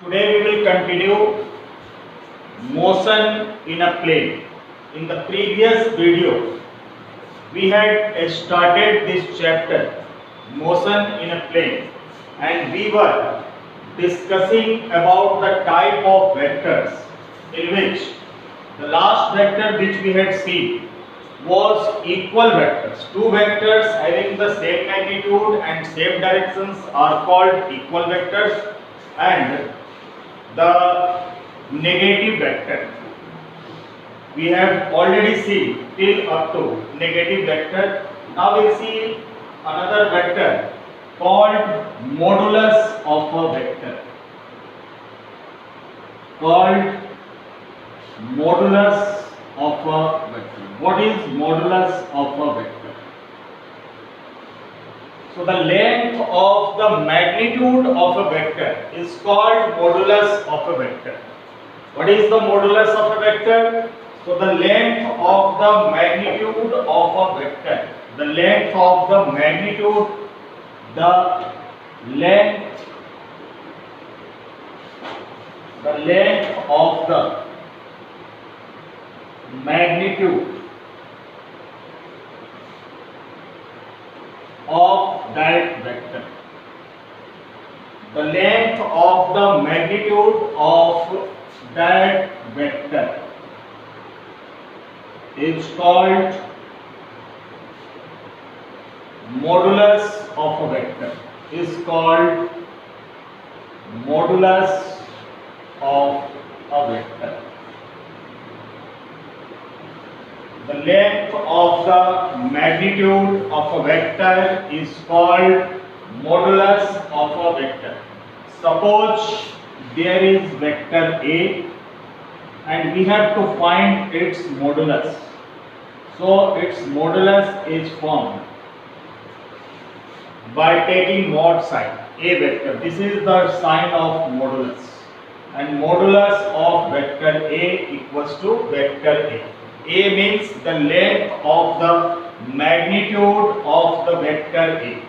Today we will continue motion in a plane. In the previous video, we had started this chapter, motion in a plane, and we were discussing about the type of vectors, in which the last vector which we had seen was equal vectors. Two vectors having the same magnitude and same directions are called equal vectors, and the negative vector we have already seen till up to negative vector. Now we see another vector called modulus of a vector, called modulus of a vector. What is modulus of a vector? So the length of the magnitude of a vector is called modulus of a vector. What is the modulus of a vector? So the length of the magnitude of a vector, the length of the magnitude, the length of the magnitude of that vector. The length of the magnitude of that vector is called modulus of a vector. Is called modulus of a vector. The length of the magnitude of a vector is called modulus of a vector. Suppose there is vector A and we have to find its modulus. So its modulus is formed by taking what sign? A vector. This is the sign of modulus, and modulus of vector A equals to vector A. A means the length of the magnitude of the vector A.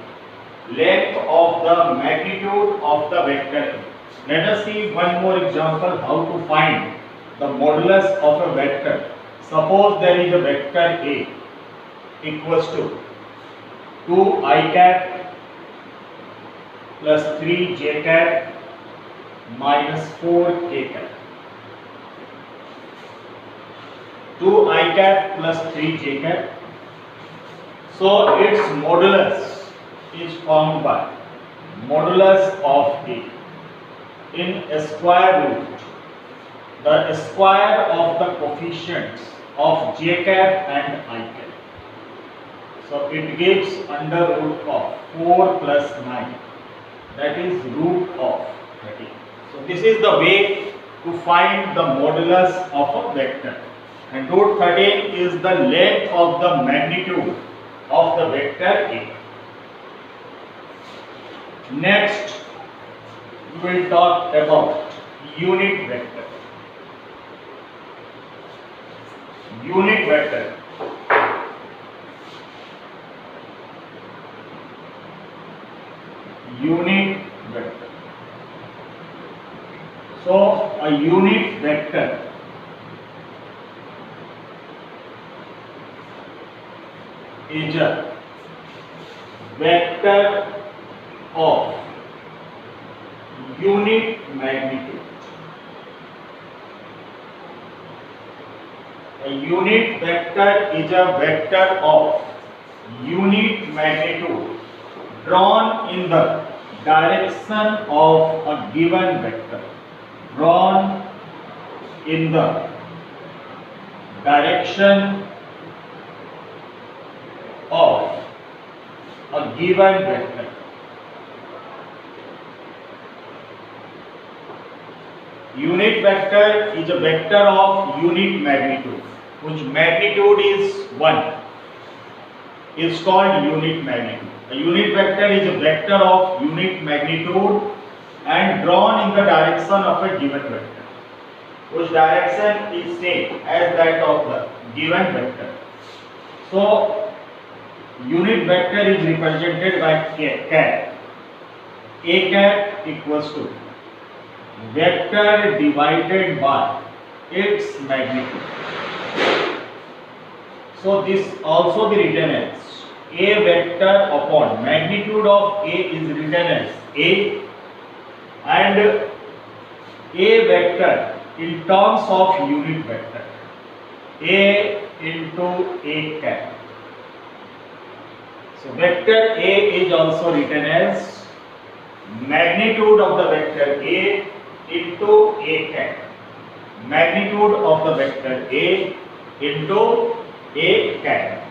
Length of the magnitude of the vector A. Let us see one more example how to find the modulus of a vector. Suppose there is a vector A equals to 2 I cap plus 3 j cap minus 4 k cap. 2 I cap plus 3 j cap. So its modulus is formed by modulus of A in a square root, the square of the coefficients of j cap and I cap. So it gives under root of 4 plus 9, that is root of 13. So this is the way to find the modulus of a vector. And root 13 is the length of the magnitude of the vector A. Next, we will talk about unit vector. Unit vector. Unit vector. So a unit vector is a vector of unit magnitude. A unit vector is a vector of unit magnitude drawn in the direction of a given vector. Drawn in the direction of a given vector. Unit vector is a vector of unit magnitude, whose magnitude is 1. Is called unit magnitude. A unit vector is a vector of unit magnitude and drawn in the direction of a given vector, whose direction is same as that of the given vector. So unit vector is represented by cap. A cap equals to vector divided by its magnitude. So this also be written as A vector upon magnitude of A is written as A, and A vector in terms of unit vector, A into A cap. So vector A is also written as magnitude of the vector A into A cap. Magnitude of the vector A into A cap.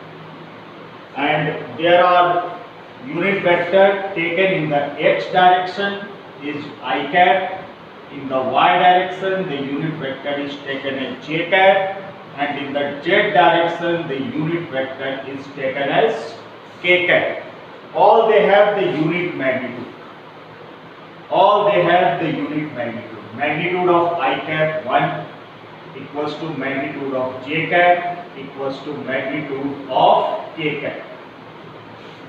And there are unit vector taken in the x direction is I cap. In the y direction the unit vector is taken as j cap, and in the z direction the unit vector is taken as k cap. All they have the unit magnitude. All they have the unit magnitude. Magnitude of I cap 1 equals to magnitude of j cap equals to magnitude of k cap.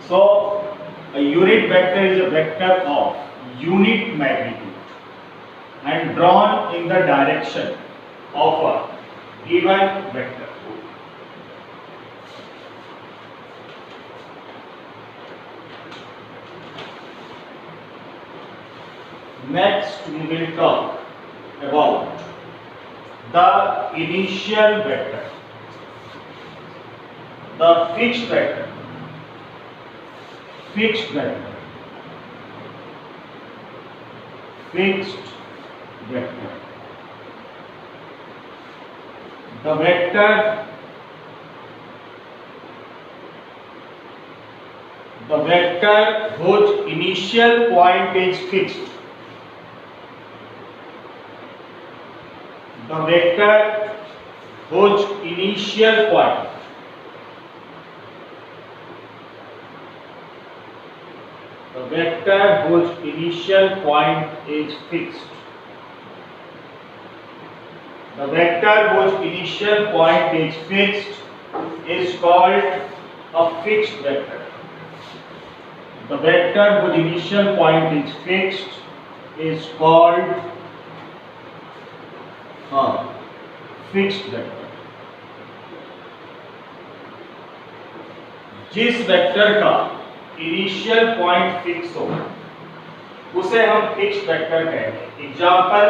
So a unit vector is a vector of unit magnitude and drawn in the direction of a given vector. Next we will talk about the initial vector, the fixed vector, fixed vector, fixed vector. The vector whose initial point is fixed. The vector whose initial point is fixed. The vector whose initial point is fixed is called a fixed vector. The vector whose initial point is fixed is called a fixed vector. जिस vector का initial point fix हो उसे हम fixed vector कहेंगे. Example,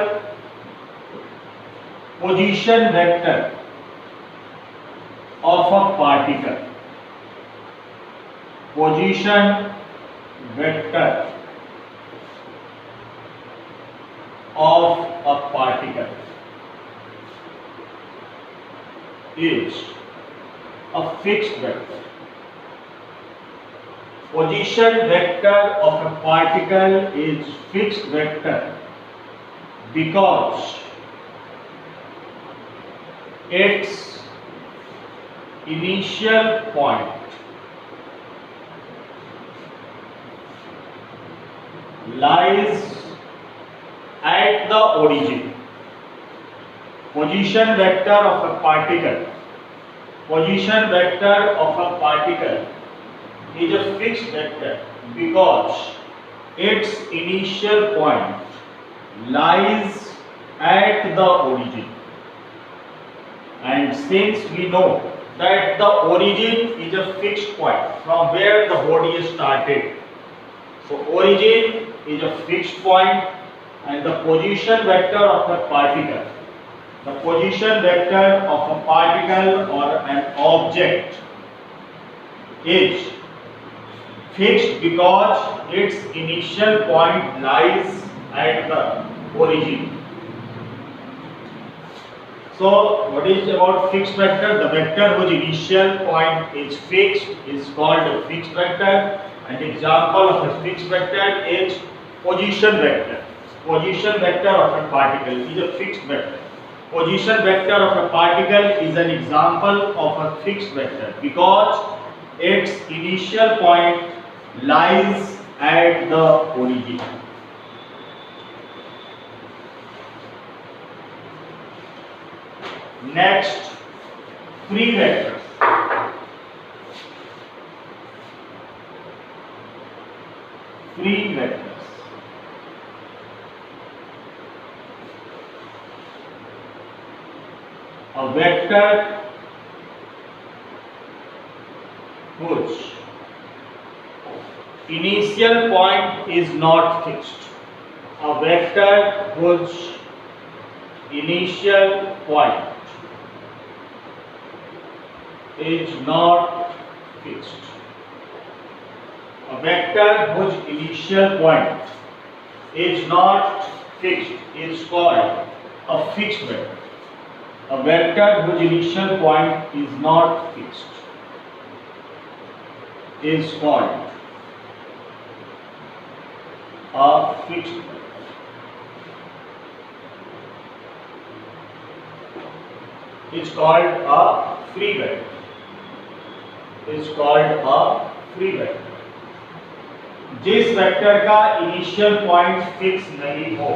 position vector of a particle. Position vector of a particle is a fixed vector. Position vector of a particle is fixed vector because its initial point lies at the origin. Position vector of a particle is a fixed vector because its initial point lies at the origin. And since we know that the origin is a fixed point from where the body is started, so origin is a fixed point, and the position vector of a particle, the position vector of a particle or an object is fixed because its initial point lies at the origin. So what is about fixed vector? The vector whose initial point is fixed is called a fixed vector. An example of a fixed vector is position vector. Position vector of a particle is a fixed vector. Position vector of a particle is an example of a fixed vector because its initial point lies at the origin. Next, free vectors. Free vectors. A vector whose initial point is not fixed. A vector whose initial point is not fixed. A vector whose initial point is not fixed is called a fixed vector. A vector whose initial point is not fixed is called a fixed vector. Is called a free vector. Is called a free vector. जिस vector का initial point fix नहीं हो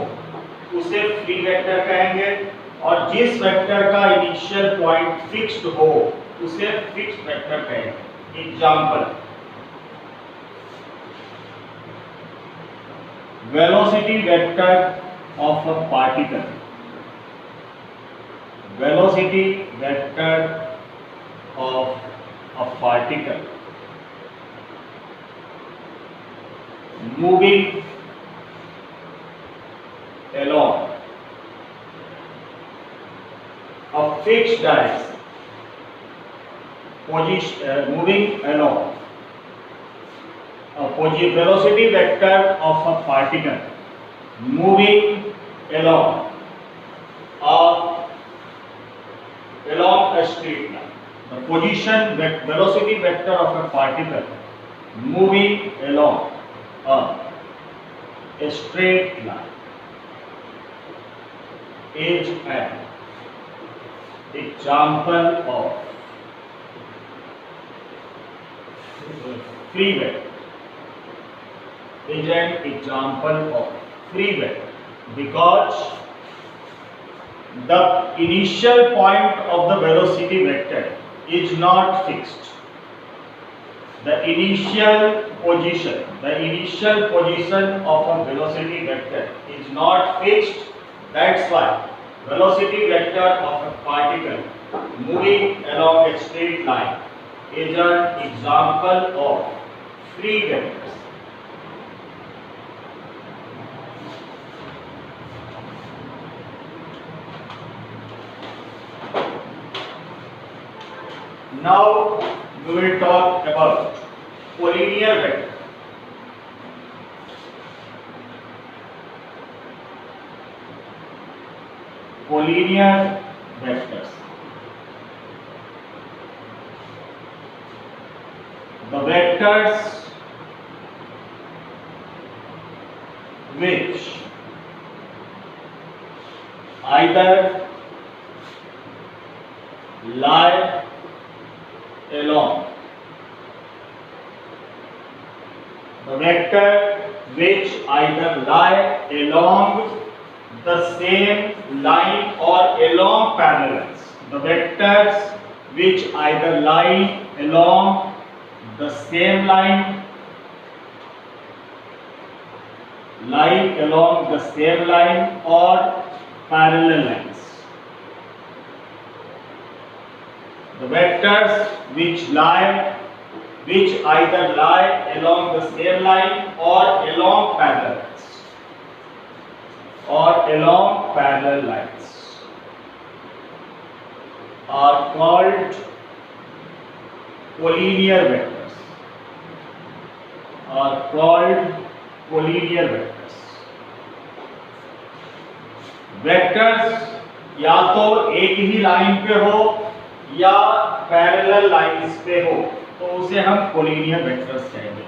उसे free vector कहेंगे, और जिस vector का initial point fixed हो उसे फिक्स्ड वेक्टर कहेंगे। Example, velocity vector of a particle, velocity vector of a particle moving along a fixed direction, moving along a velocity vector of a particle moving along a straight line. The position velocity vector of a particle moving along a straight line is an example of free vector. Is an example of free vector because the initial point of the velocity vector is not fixed. The initial position of a velocity vector is not fixed. That's why velocity vector of a particle moving along a straight line is an example of free vectors. Now we will talk about collinear vector. Collinear vectors. The vectors which either lie along, the vector which either lie along the same line or along parallels. The vectors which either lie along the same line, or parallel lines. The vectors which either lie along the same line or along parallel lines are called collinear vectors. Vectors या तो एक ही line पे हो या parallel lines पे हो तो उसे हम कोलिनियर वेक्टर्स कहेंगे।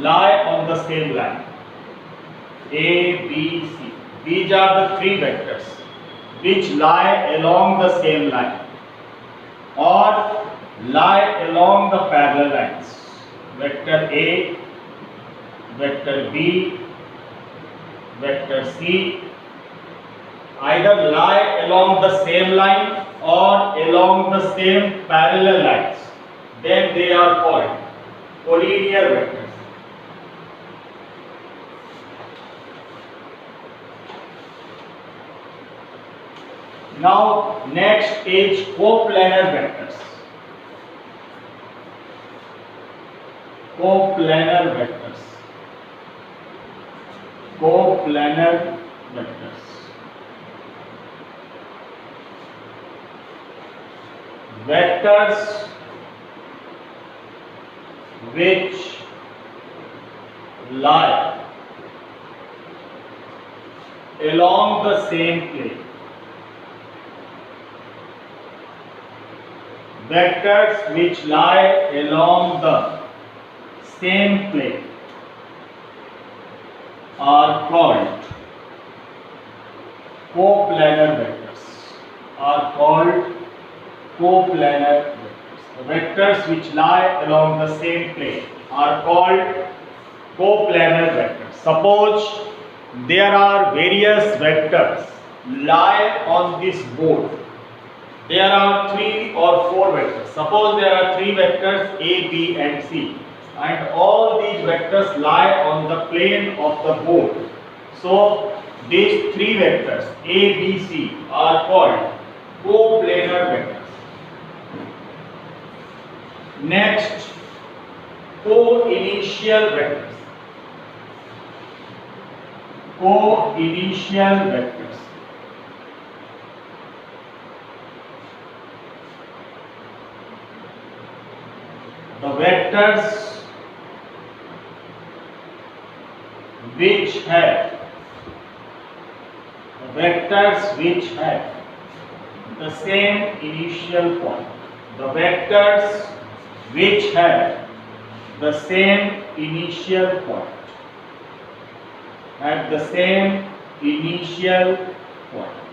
lie on the same line, A, B, C. These are the three vectors which lie along the same line or lie along the parallel lines. Vector A, vector B, vector C either lie along the same line or along the same parallel lines. Then they are called collinear vectors. Now next is coplanar vectors. Coplanar vectors. Coplanar vectors. Vectors which lie along the same plane. Vectors which lie along the same plane are called coplanar vectors. Coplanar vectors. The vectors which lie along the same plane are called coplanar vectors. Suppose there are various vectors lie on this board. There are 3 or 4 vectors. Suppose there are 3 vectors A, B and C, and all these vectors lie on the plane of the board. So these 3 vectors A, B, C are called coplanar vectors. Next, co-initial vectors. Co-initial vectors. The vectors which have the same initial point. The vectors which have the same initial point. At the same initial point.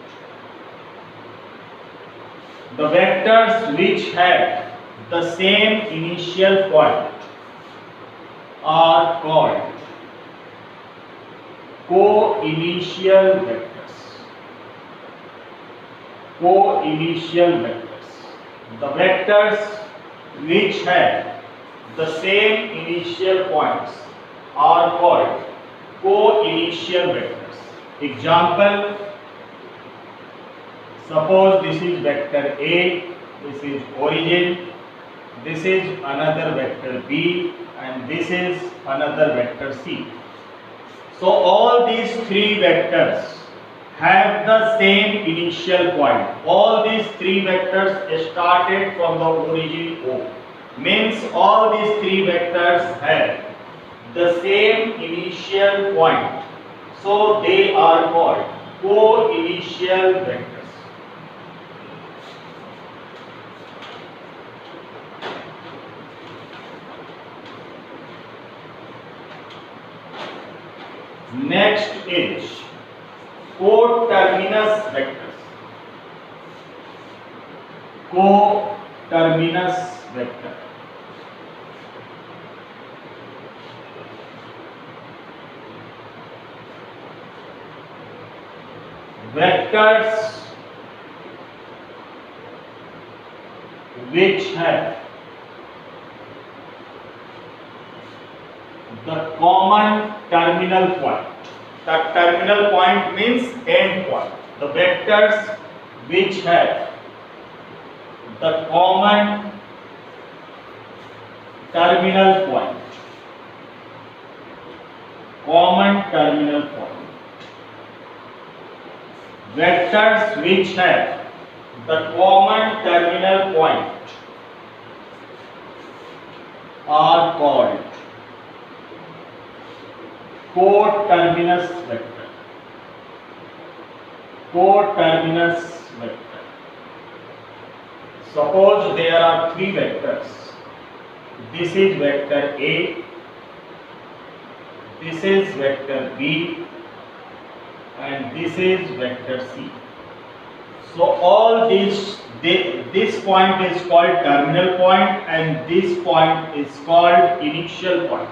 The vectors which have the same initial point are called co-initial vectors. Co-initial vectors. The vectors which have the same initial points are called co-initial vectors. Example, suppose this is vector A, this is origin, this is another vector B, and this is another vector C. So all these 3 vectors have the same initial point. All these 3 vectors started from the origin O. Means all these 3 vectors have the same initial point. So they are called co-initial vectors. Next is coterminous vectors. Coterminous vector. Vectors which have the common terminal point. The terminal point means end point. The vectors which have the common terminal point. Common terminal point. Vectors which have the common terminal point are called coterminous vector. Coterminous vector. Suppose there are 3 vectors. This is vector A, this is vector B, and this is vector C. So all this point is called terminal point and this point is called initial point.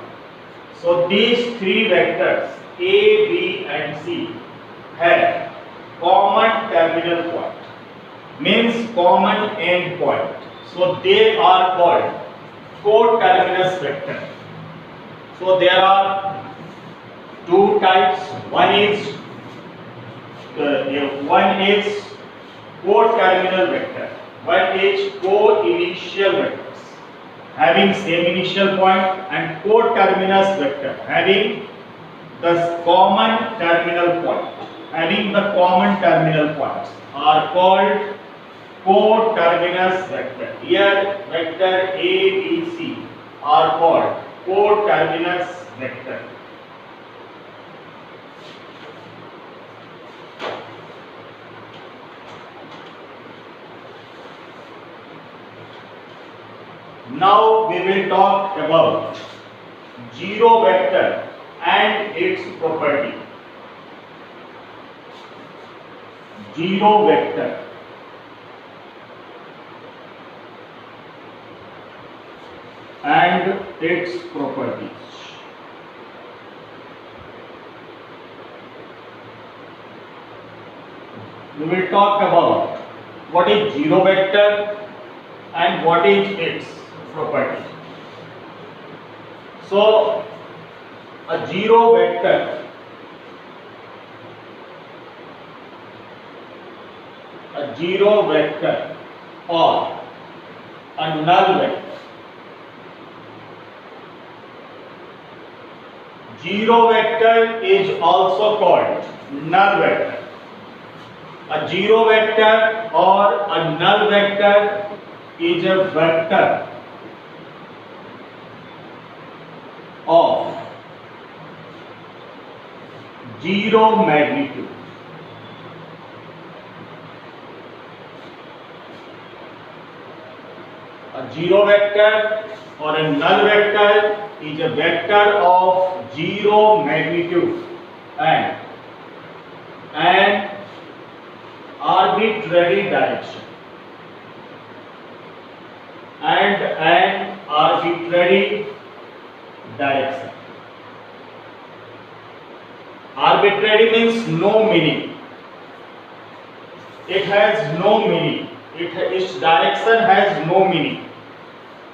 So these 3 vectors A, B and C have common terminal point, means common end point. So they are called coterminous vector. So there are 2 types. One is co-terminal vector. One is co-initial vectors having same initial point, and co-terminus vector having the common terminal point. Having the common terminal points are called co-terminus vector. Here vector A, B, C are called co-terminus vector. Now we will talk about zero vector and its property. Zero vector and its properties. We will talk about what is zero vector and what is its property. So, a zero vector, or a null vector. Zero vector is also called null vector. A zero vector or a null vector is a vector of zero magnitude. A zero vector or a null vector is a vector of zero magnitude and an arbitrary direction. Arbitrary means no meaning. It has no meaning. Its direction has no meaning.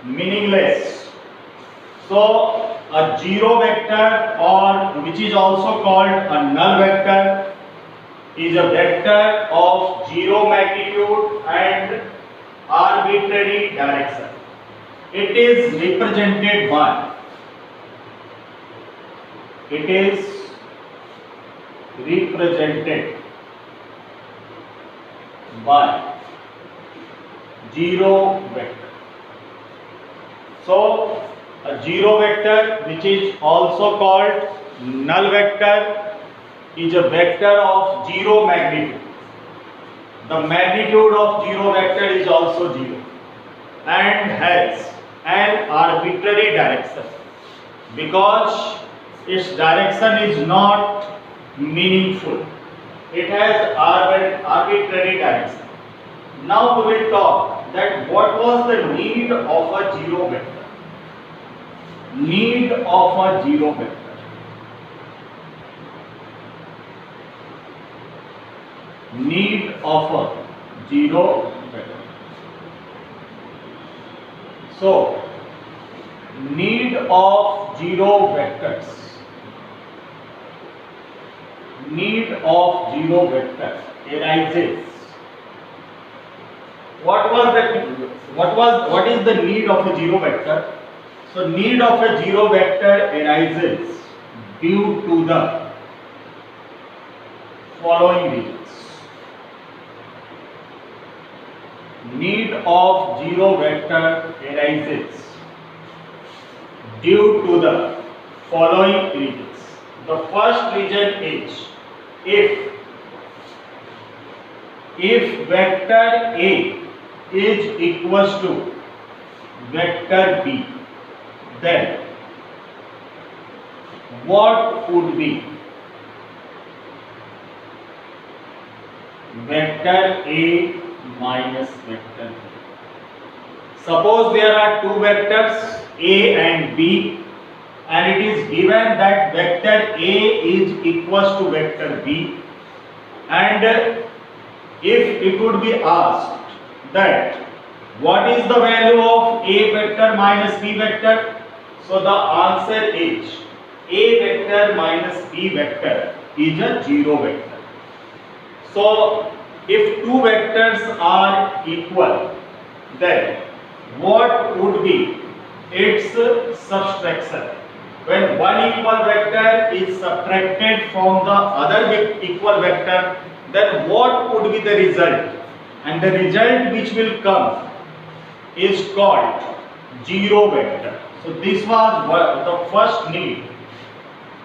Meaningless. So a zero vector, or which is also called a null vector, is a vector of zero magnitude and arbitrary direction. It is represented by zero vector. So a zero vector, which is also called null vector, is a vector of zero magnitude. The magnitude of zero vector is also zero and has an arbitrary direction because its direction is not meaningful. It has arbitrary direction. Now we will talk that what was the need of a zero vector. Need of a zero vector. Need of a zero vector. So, need of zero vectors. Need of zero vector arises. What is the need of a zero vector? So need of a zero vector arises due to the following reasons. Need of zero vector arises due to the following reasons. The first reason is if vector A is equals to vector B, then what would be vector A minus vector B? Suppose there are two vectors A and B, and it is given that vector A is equals to vector B, and if it would be asked that what is the value of A vector minus B vector, so the answer is A vector minus B vector is a zero vector. So if two vectors are equal, then what would be its subtraction? When one equal vector is subtracted from the other equal vector, then what would be the result? And the result which will come is called zero vector. So this was the first need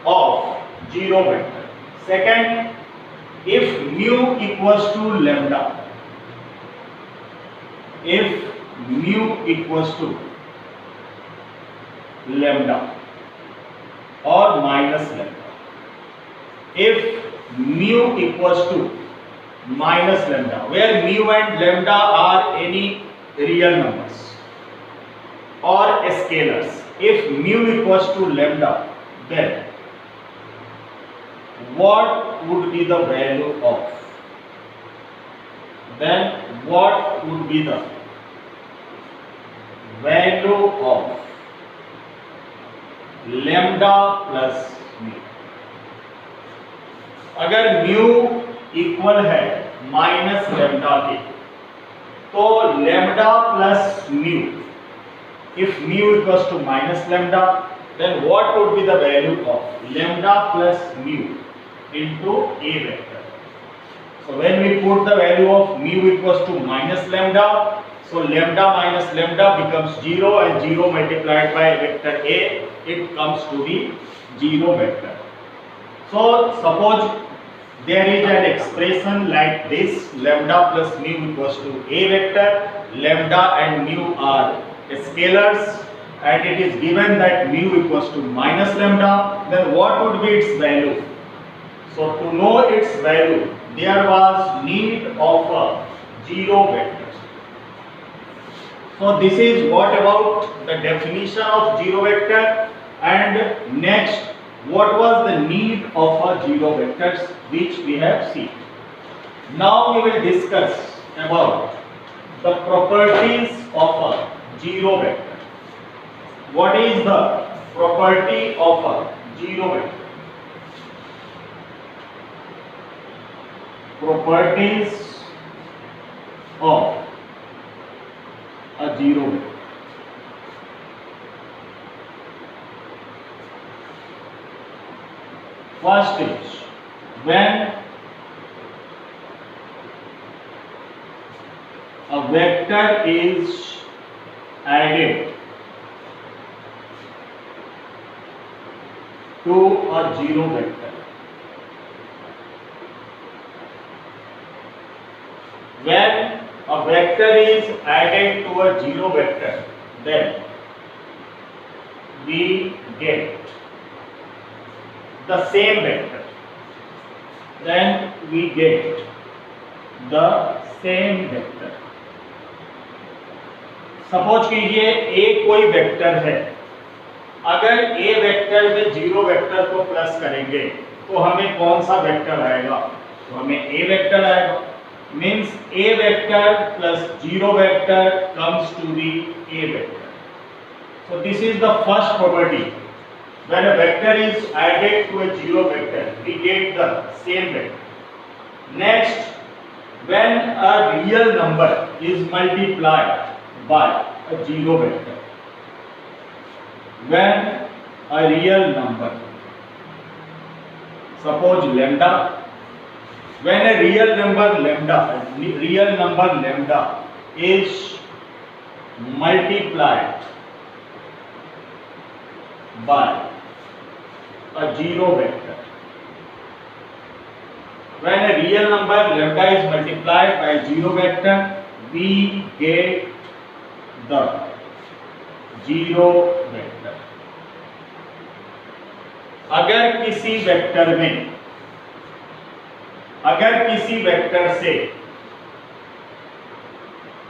of zero vector. Second, if mu equals to lambda, if mu equals to lambda or minus lambda, if mu equals to minus lambda, where mu and lambda are any real numbers or scalars, if mu equals to lambda, then what would be the value of? Then what would be the value of lambda plus mu? अगर mu equal है minus lambda के, तो lambda plus mu, if mu equals to minus lambda, then what would be the value of lambda plus mu into a vector? So when we put the value of mu equals to minus lambda, so lambda minus lambda becomes 0, and 0 multiplied by vector a, it comes to be 0 vector. So suppose there is an expression like this: lambda plus mu equals to a vector. Lambda and mu are scalars, and it is given that mu equals to minus lambda. Then what would be its value? So to know its value, there was need of a zero vector. So this is what about the definition of zero vector. And next, what was the need of a zero vectors, which we have seen. Now we will discuss about the properties of a zero vector. What is the property of a zero vector? Properties of a zero vector. First is, when a vector is added to a zero vector, when a vector is added to a zero vector, then we get the same vector. Then we get the same vector. Suppose कीजिए A कोई vector है, अगर A vector में zero vector को plus करेंगे तो हमें कौन सा वेक्टर आएगा? तो हमें ए वेक्टर आएगा. Means A vector plus zero vector comes to be A vector. So this is the first property. When a vector is added to a zero vector, we get the same vector. Next, when a real number is multiplied by a zero vector, when a real number, suppose lambda, when a real number lambda is multiplied by a zero vector, when a real number lambda is multiplied by a zero vector, we get the zero vector. अगर किसी vector में, अगर किसी vector से,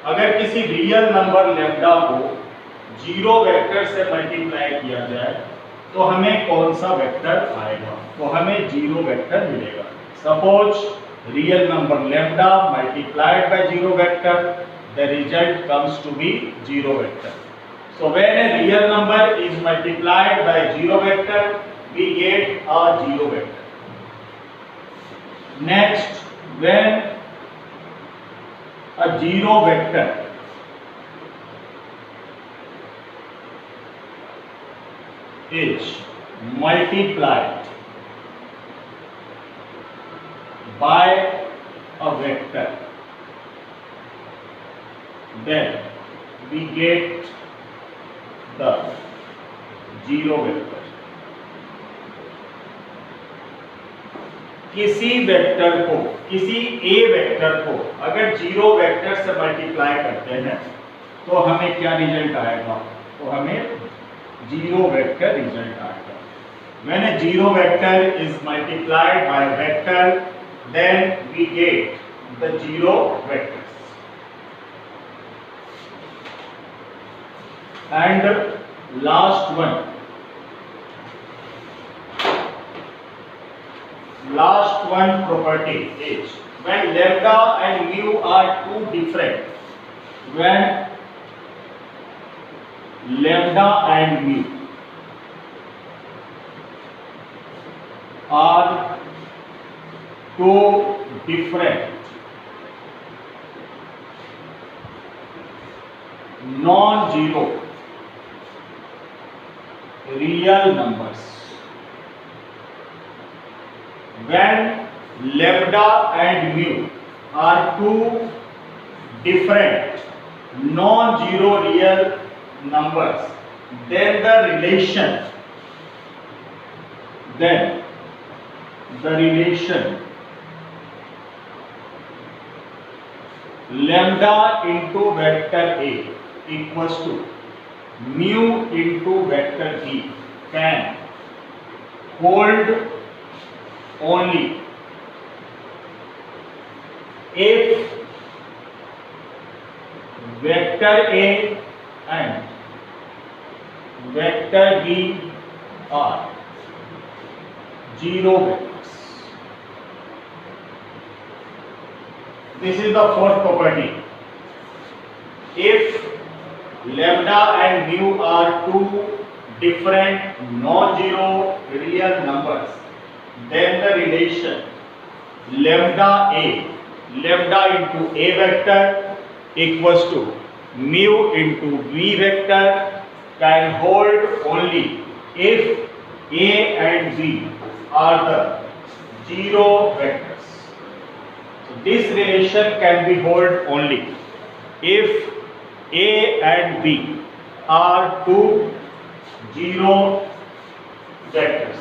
अगर किसी real number lambda को zero vector से मल्टीप्लाई किया जाए तो हमें कौन सा वेक्टर आएगा? तो हमें जीरो वेक्टर मिलेगा. Suppose real number lambda multiplied by zero vector, the result comes to be zero vector. So when a real number is multiplied by zero vector, we get a zero vector. Next, when a zero vector is multiplied by a vector, then we get the zero vector. किसी vector को, किसी ए vector को अगर zero vector से multiply करते हैं तो हमें क्या रिजल्ट आएगा? तो हमें जीरो वेक्टर रिजल्ट आएगा. When a zero vector is multiplied by a vector, then we get the zero vectors. And last one. Last one property is when lambda and mu are two different. When lambda and mu are two different non-zero real numbers. When lambda and mu are two different non-zero real numbers, then the relation lambda into vector A equals to mu into vector B can hold only if vector A and vector B are zero vectors. This is the fourth property. If lambda and mu are two different non-zero real numbers, then the relation lambda into A vector equals to mu into B vector can hold only if A and B are the zero vectors. So this relation can be held only if A and B are two zero vectors.